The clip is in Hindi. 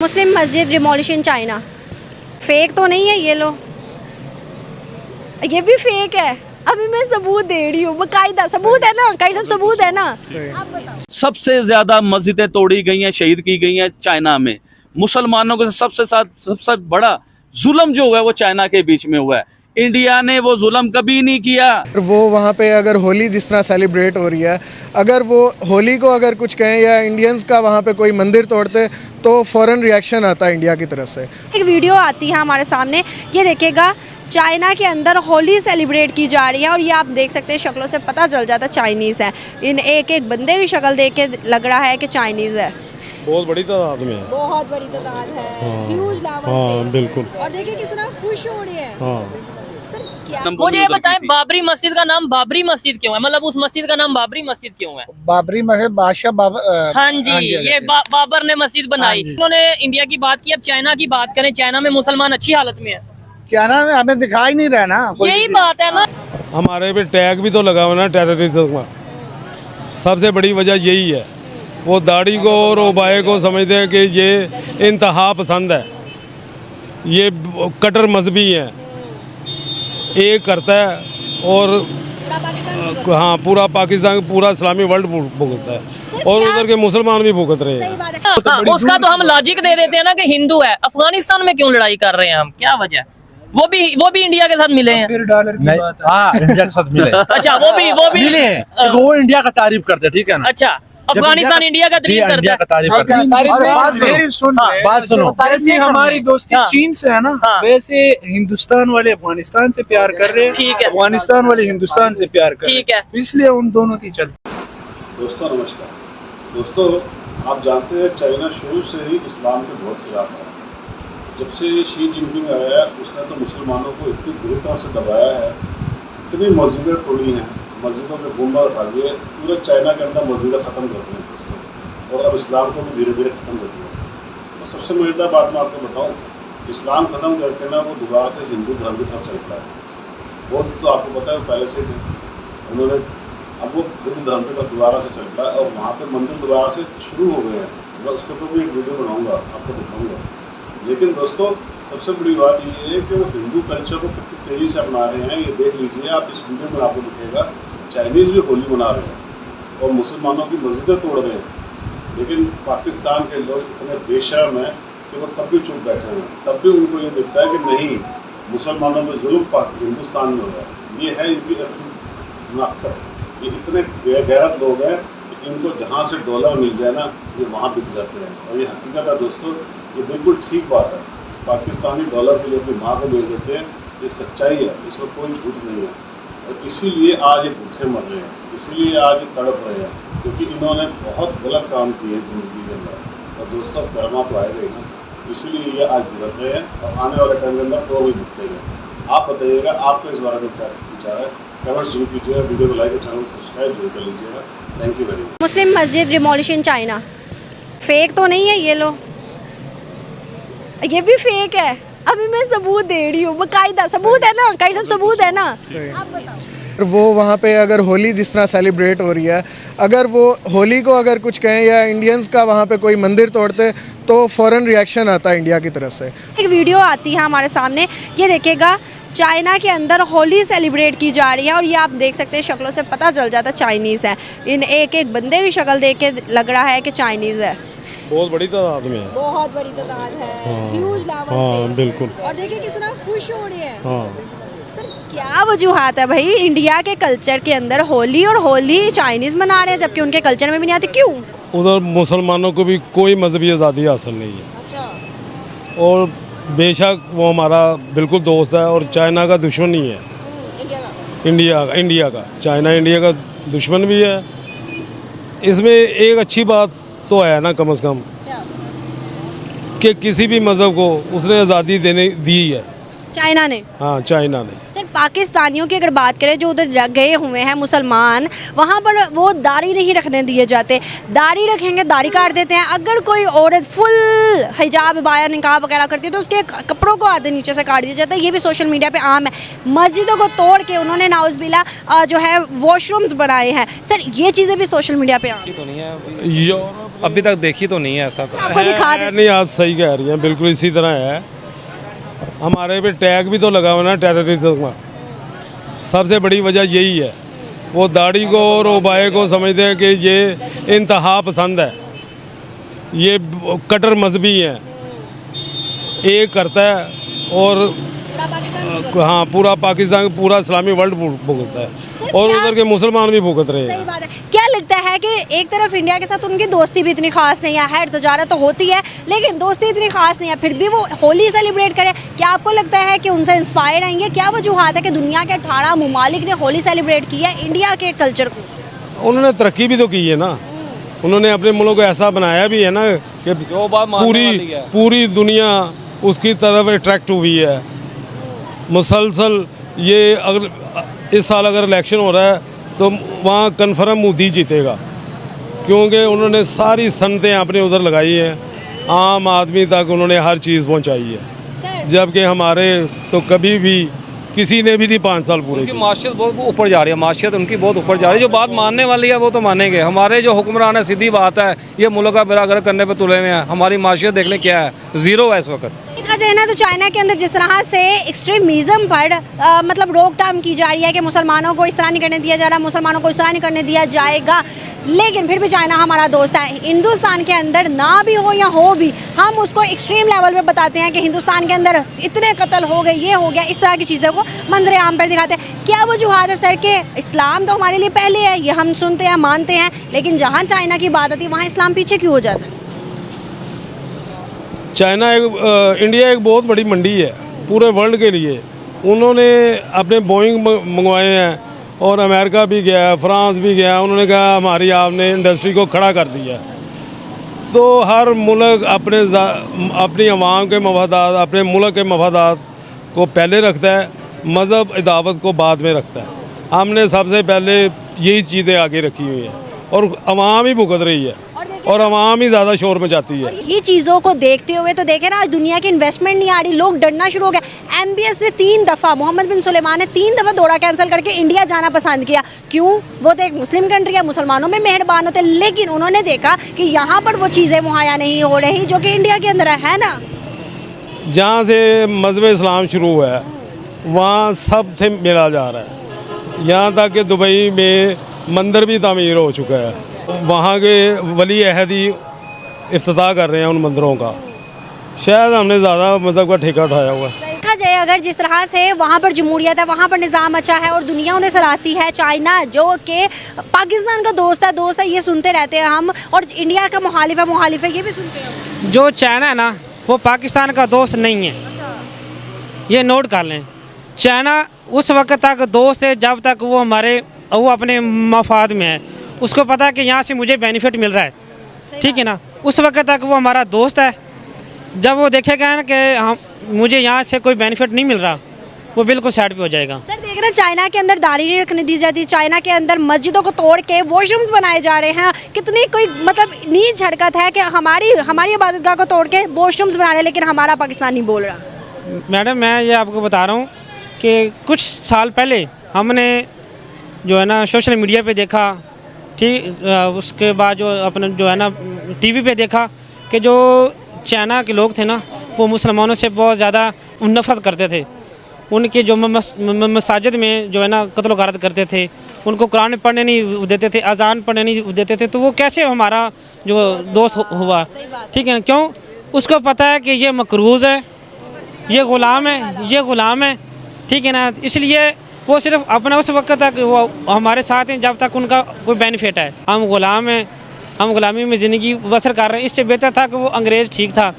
मुस्लिम मस्जिद डिमोलिशन चाइना। फेक तो नहीं है ये लो, ये भी फेक है। अभी मैं सबूत दे रही हूँ, बाकायदा सबूत है ना, कई सब सबूत है ना। आप बताओ। सबसे ज्यादा मस्जिदें तोड़ी गई हैं, शहीद की गई हैं चाइना में। मुसलमानों के सबसे बड़ा जुल्म जो हुआ है वो चाइना के बीच में हुआ है। इंडिया ने वो जुल्म कभी नहीं किया। वो वहाँ पे अगर होली जिस तरह सेलिब्रेट हो रही है, अगर वो होली को अगर कुछ कहें या इंडियंस का वहाँ पे कोई मंदिर तोड़ते तो फ़ौरन रिएक्शन आता है इंडिया की तरफ से। एक वीडियो आती है हमारे सामने, ये देखिएगा, चाइना के अंदर होली सेलिब्रेट की जा रही है और ये आप देख सकते हैं, शक्लों से पता चल जाता है चाइनीज़ है। इन एक एक बंदे की शक्ल देख के लग रहा है कि चाइनीज़ है। बहुत बड़ी तादाद में है, बहुत बड़ी तादाद है, ह्यूज लेवल हाँ पे। बिल्कुल, और देखिए किस तरह खुश हो रही है। हाँ। सर क्या मुझे ये बताएं, बाबरी मस्जिद का नाम बाबरी मस्जिद क्यों है? मतलब उस मस्जिद का नाम बाबरी मस्जिद क्यों है? बाबरी मस्जिद बादशाह बाबर। हाँ जी, ये बाबर ने मस्जिद बनाई। उन्होंने इंडिया की बात की, अब चाइना की बात करें। चाइना में मुसलमान अच्छी हालत में है। चाइना में हमें दिखाई नहीं रहा ना। यही बात है ना। हमारे पे टैग भी तो लगा हुआ ना टेररिज्म का। सबसे बड़ी वजह यही है, वो दाढ़ी को और ओबाए को समझते हैं कि ये इंतहा पसंद है, ये कट्टर मजहबी है। एक करता है और हाँ पूरा पाकिस्तान, पूरा इस्लामी वर्ल्ड भुगतता है और उधर के मुसलमान भी भुगत रहे हैं। हाँ, उसका तो हम लॉजिक दे देते हैं ना कि हिंदू है। अफगानिस्तान में क्यों लड़ाई कर रहे हैं हम? क्या वजह? वो भी इंडिया के साथ मिले हैं। हाँ, इंडिया के साथ मिले। अच्छा, वो भी मिले हैं। वो इंडिया का तारीफ करते, ठीक है ना। अच्छा, अफगानिस्तान इंडिया का तारीफ इंडिया का करता है। तारीफ करते। बात सुनो, जैसे हमारी दोस्ती हाँ। चीन से है ना, हाँ। वैसे हिंदुस्तान वाले अफगानिस्तान से प्यार कर रहे हैं, ठीक है। अफगानिस्तान वाले हिंदुस्तान से प्यार कर रहे हैं। ठीक है। इसलिए उन दोनों की चलती। दोस्तों नमस्कार। दोस्तों, आप जानते हैं चाइना शुरू से ही इस्लाम के बहुत खिलाफ है। जब से शी जिनपिंग आया है, उसने तो मुसलमानों को इतनी बुरी तरह से दबाया है, इतनी मस्जिदें तोड़ी हैं, मस्जिदों में बम्बा उठा दिए, पूरे चाइना के अंदर मस्जिदें ख़त्म कर दी हैं दोस्तों, और अब इस्लाम को भी धीरे धीरे ख़त्म कर दिया। तो सबसे मज़ेदार बात मैं आपको बताऊँ, इस्लाम ख़त्म करके ना वो दोबारा से हिंदू धर्म की तरफ चल रहा है। वो तो आपको पता है, वो पहले से थे, उन्होंने अब वो हिंदू धर्म की तरफ दोबारा से चल रहा है और वहाँ पे मंदिर दोबारा से शुरू हो गए हैं। मैं उसके ऊपर भी एक वीडियो बनाऊँगा, आपको दिखाऊँगा। लेकिन दोस्तों, सबसे बड़ी बात ये है कि वो हिंदू कल्चर को कितनी तेज़ी से अपना रहे हैं, ये देख लीजिए आप। इस वीडियो में आपको दिखेगा, चाइनीज़ भी होली मना रहे हैं और मुसलमानों की मस्जिदें तोड़ रहे हैं। लेकिन पाकिस्तान के लोग इतने बेशर्म हैं कि वो तब भी चुप बैठे हैं, तब भी उनको ये दिखता है कि नहीं, मुसलमानों में जुल्म हिंदुस्तान में हो रहा है। ये है इनकी असली मुनाफिकत। ये इतने बेगैरत लोग हैं कि इनको जहाँ से डॉलर मिल जाए ना, ये वहाँ बिक जाते हैं। और ये हकीकत है दोस्तों, ये बिल्कुल ठीक बात है। पाकिस्तानी डॉलर के लिए अपनी माँ को बेच देते हैं, ये सच्चाई है, इसमें कोई झूठ नहीं है। और इसीलिए आज ये भूखे मर रहे हैं, इसीलिए आज ये तड़प रहे हैं, क्योंकि इन्होंने बहुत गलत काम किए ज़िंदगी के अंदर। और दोस्तों, कर्मा तो आएगा ही ना, इसीलिए ये आज भुगत रहे हैं और आने वाले टाइम के अंदर तो भी भुगते हैं। आप बताइएगा, आपको इस बारे में क्या विचार है? कमेंट्स जरूर कीजिएगा, वीडियो को लाइक और चैनल को सब्सक्राइब जरूर कर लीजिएगा। Thank you very much. Muslim मस्जिद डिमोलिशन चाइना। फेक तो नहीं है ये लो, ये भी फेक है। अभी मैं सबूत दे रही हूँ, बाकायदा सबूत है ना, कई सब सबूत है ना। आप बताओ। वो वहाँ पे अगर होली जिस तरह सेलिब्रेट हो रही है, अगर वो होली को अगर कुछ कहें या इंडियंस का वहाँ पे कोई मंदिर तोड़ते तो फ़ौरन रिएक्शन आता है इंडिया की तरफ से। एक वीडियो आती है हमारे सामने, ये देखिएगा, चाइना के अंदर होली सेलिब्रेट की जा रही है और ये आप देख सकते हैं, शक्लों से पता चल जाता है चाइनीज़ है। इन एक एक बंदे की शक्ल देख के लग रहा है कि चाइनीज़ है। बहुत बड़ी तादाद में है, बहुत बड़ी तादाद है, ह्यूज लेवल हाँ पे। बिल्कुल, और देखिए किस तरह खुश हो रही है। हाँ। सर क्या वजूहात है भाई, इंडिया के कल्चर के अंदर होली, और होली चाइनीज़ मना रहे हैं जबकि उनके कल्चर में भी नहीं आती, क्यों? उधर मुसलमानों को भी कोई मजहबी आज़ादी हासिल नहीं है। अच्छा। और बेशक वो हमारा बिल्कुल दोस्त है और चाइना का दुश्मन नहीं है। इंडिया का चाइना इंडिया का दुश्मन भी है। इसमें एक अच्छी बात तो है ना, कम से कम कि किसी भी मज़हब को उसने आज़ादी दी है चाइना ने। हाँ, चाइना ने। सर पाकिस्तानियों की अगर बात करें जो उधर गए हुए हैं मुसलमान, वहाँ पर वो दाढ़ी नहीं रखने दिए जाते। दाढ़ी रखेंगे दाढ़ी काट देते हैं। अगर कोई औरत फुल हिजाब बाया निकाब वगैरह करती है तो उसके कपड़ों को आधे नीचे से काट दिया जाता है। ये भी सोशल मीडिया पे आम है। मस्जिदों को तोड़ के उन्होंने नाउज़बिल्ला जो है वॉशरूम्स बनाए हैं। सर ये चीज़ें भी सोशल मीडिया पे आम तो नहीं है, अभी तक देखी तो नहीं है ऐसा। आपको दिखा है, नहीं आप सही कह रही हैं, बिल्कुल इसी तरह है। हमारे पे टैग भी तो लगा हुआ ना टेररिज्म का। सबसे बड़ी वजह यही है, वो दाढ़ी को और ओबाए को समझते हैं कि ये इंतहा पसंद है, ये कट्टर मजहबी है, एक करता है और हाँ पूरा पाकिस्तान पूरा इस्लामी वर्ल्ड भुगतता है और उधर के मुसलमान भी भुगत रहे हैं। सही बात है। क्या लगता है कि एक तरफ इंडिया के साथ उनकी दोस्ती भी इतनी खास नहीं है, तजारत तो होती है लेकिन दोस्ती इतनी खास नहीं है, फिर भी वो होली सेलिब्रेट करें। क्या आपको लगता है कि उनसे इंस्पायर आएंगे? क्या वजूहात है कि दुनिया के 18 ममालिक ने होली सेलिब्रेट की है इंडिया के कल्चर को? उन्होंने तरक्की भी तो की है ना, उन्होंने अपने मुल्क को ऐसा बनाया भी है ना कि पूरी दुनिया उसकी तरफ अट्रैक्ट हुई है मुसलसल। ये अगर इस साल अगर इलेक्शन हो रहा है तो वहाँ कन्फर्म मोदी जीतेगा, क्योंकि उन्होंने सारी सनतें अपने उधर लगाई हैं, आम आदमी तक उन्होंने हर चीज़ पहुँचाई है, जबकि हमारे तो कभी भी किसी ने भी नहीं 5 साल पूरे किए। माशियत बहुत ऊपर जा रही है, माशियत उनकी बहुत ऊपर जा रही है। जो बात मानने वाली है वो तो मानेंगे। हमारे जो हुक्मरान है, सीधी बात है, ये मुल्क का बेरागर करने पे तुले हुए हैं। हमारी माशियत देख लें क्या है, ज़ीरो है इस वक्त। देखा जाए ना तो चाइना के अंदर जिस तरह से एक्सट्रीमिज्म पर मतलब रोकथाम की जा रही है कि मुसलमानों को इस तरह नहीं करने दिया जा रहा, मुसलमानों को इस तरह नहीं करने दिया जाएगा, लेकिन फिर भी चाइना हमारा दोस्त है। हिंदुस्तान के अंदर ना भी हो या हो भी, हम उसको एक्सट्रीम लेवल पे बताते हैं कि हिंदुस्तान के अंदर इतने कत्ल हो गए, ये हो गया, इस तरह की चीज़ों को मंजर आम पर दिखाते हैं। क्या वजूहात है सर के इस्लाम तो हमारे लिए पहले है, ये हम सुनते हैं मानते हैं, लेकिन जहाँ चाइना की बात आती है वहाँ इस्लाम पीछे क्यों हो जाता है? चाइना इंडिया एक बहुत बड़ी मंडी है पूरे वर्ल्ड के लिए। उन्होंने अपने बोइंग मंगवाए हैं और अमेरिका भी गया, फ्रांस भी गया। उन्होंने कहा हमारी आपने इंडस्ट्री को खड़ा कर दिया। तो हर मुल्क अपनी आवाम के मफादात, अपने मुल्क के मफादात को पहले रखता है, मज़हब इदावत को बाद में रखता है। हमने सबसे पहले यही चीज़ें आगे रखी हुई हैं और आवाम ही भुगत रही है और आवाम ही ज़्यादा शोर मचाती है। ये चीज़ों को देखते हुए तो देखे ना आज दुनिया की इन्वेस्टमेंट नहीं आ रही, लोग डरना शुरू हो गए। MBS ने 3 दफ़ा, मोहम्मद बिन सुलेमान ने 3 दफ़ा दौरा कैंसिल करके इंडिया जाना पसंद किया। क्यों? वो तो एक मुस्लिम कंट्री है, मुसलमानों में मेहरबान होते, लेकिन उन्होंने देखा कि यहाँ पर वो चीज़ें मुहैया नहीं हो रही जो कि इंडिया के अंदर है ना। जहाँ से मज़हब इस्लाम शुरू हुआ है वहाँ सबसे मिला जा रहा है। यहाँ तक कि दुबई में मंदिर भी तामीर हो चुका है, वहाँ के वली अहद ही इफ्तिताह कर रहे हैं उन मंदिरों का। शायद हमने ज़्यादा मज़हब का ठेका उठाया हुआ है। देखा जाए अगर जिस तरह से वहाँ पर जमहूरियत है, वहाँ पर निज़ाम अच्छा है और दुनिया उन्हें सराहती है, चाइना जो कि पाकिस्तान का दोस्त है, ये सुनते रहते हैं हम, और इंडिया का मुखालिफ है, ये भी सुनते हैं। जो चाइना है ना वो पाकिस्तान का दोस्त नहीं है, ये नोट कर लें। चाइना उस वक्त तक दोस्त है जब तक वो अपने मफाद में है, उसको पता है कि यहाँ से मुझे बेनिफिट मिल रहा है, ठीक है ना, उस वक्त तक वो हमारा दोस्त है। जब वो देखेगा ना कि मुझे यहाँ से कोई बेनिफिट नहीं मिल रहा, वो बिल्कुल साइड पे हो जाएगा। सर देख रहे हैं चाइना के अंदर दाढ़ी नहीं रखने दी जाती, चाइना के अंदर मस्जिदों को तोड़ के वॉशरूम्स बनाए जा रहे हैं। कितनी कोई मतलब नीच हरकत है कि हमारी इबादतगाह को तोड़ के वॉशरूम्स बना रहे हैं, लेकिन हमारा पाकिस्तान नहीं बोल रहा। मैडम मैं ये आपको बता रहा हूँ कि कुछ साल पहले हमने जो है ना सोशल मीडिया पे देखा, ठीक, उसके बाद जो अपने जो है ना टीवी पे देखा कि जो चाइना के लोग थे ना वो मुसलमानों से बहुत ज़्यादा नफरत करते थे। उनके जो मसाजिद में जो है ना कत्ल गारत करते थे, उनको कुरान पढ़ने नहीं देते थे, अजान पढ़ने नहीं देते थे। तो वो कैसे हमारा जो दोस्त हुआ, ठीक है ना? क्यों? उसको पता है कि ये मकरूज़ है, ये ग़ुलाम है, ठीक है ना। इसलिए वो सिर्फ अपना उस वक्त तक वो हमारे साथ हैं जब तक उनका कोई बेनिफिट है। हम ग़ुलाम हैं, हम ग़ुलामी में ज़िंदगी बसर कर रहे हैं। इससे बेहतर था कि वो अंग्रेज़ ठीक था।